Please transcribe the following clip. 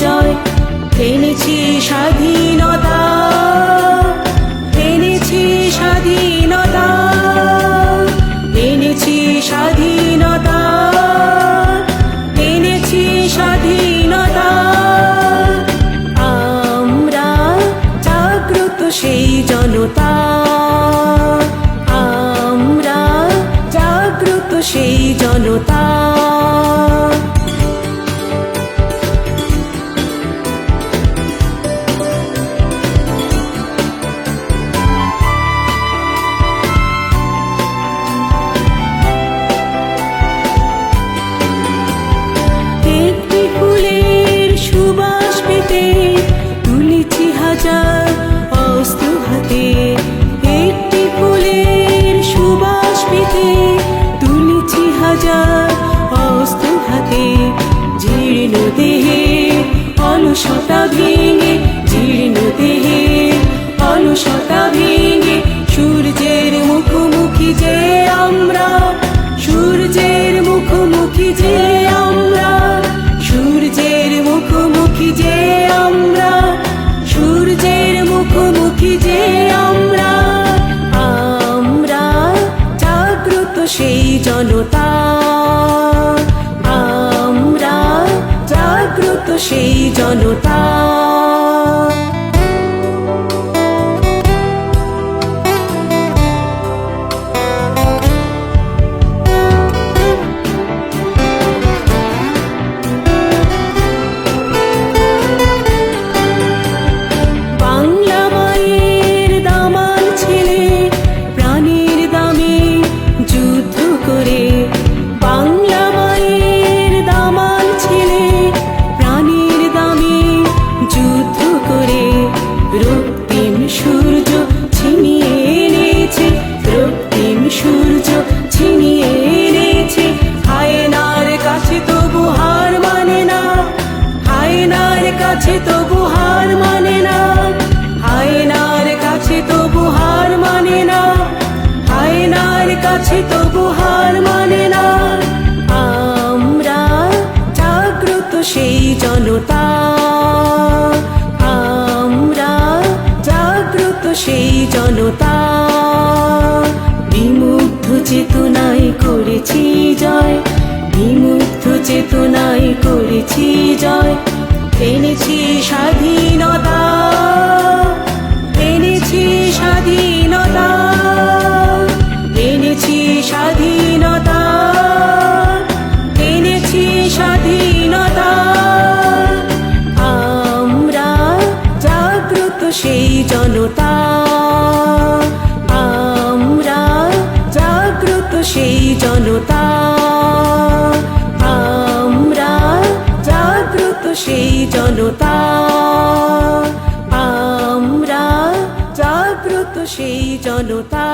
জয়, এনেছি স্বাধীনতা, এনেছি স্বাধীনতা, এনেছি স্বাধীনতা, এনেছি স্বাধীনতা। আমরা জাগ্রত সেই জনতা, আমরা জাগ্রত সেই জনতা। একটি ফুলের সুবাস পেতে তুলেছি হাজার অস্ত্র হাতে, একটি ফুলের সুবাস পেতে তুলেছি হাজার অস্ত্র হাতে। জীর্ণ দেহে অলসতা ভেঙে, জীর্ণ দেহে অলসতা ভেঙে, সূর্যের মুখোমুখি যে আমরা, সূর্যের মুখোমুখি যে আমরা, সূর্যের মুখোমুখি যে আমরা, সূর্যের মুখোমুখি যে আমরা। আমরা জাগ্রত সেই জনতা, আমরা জাগ্রত সেই জনতা। রক্তিম সূর্য ছিনিয়ে এনেছে, রক্তিম সূর্য ছিনিয়ে এনেছে। হায়নার কাছে তবু হার মানে না, হায়নার কাছে তবু হার মানে না, হায়নার কাছে তবু হার মানে না, হায়নার কাছে তবু হার মানে না। আমরা জাগ্রত সেই জনতা, আমরা জাগ্রত সেই জনতা। বিমুগ্ধ চেতনায় করেছি জয়, বিমুগ্ধ চেতনায় করেছি জয়। এনেছি স্বাধীনতা, এনেছি স্বাধীনতা, এনেছি স্বাধীনতা, এনেছি স্বাধীনতা। আমরা জাগ্রত সেই জনতা, আমরা জাগ্রত সেই জনতা, আমরা জাগ্রত সেই জনতা, আমরা জাগ্রত সেই জনতা।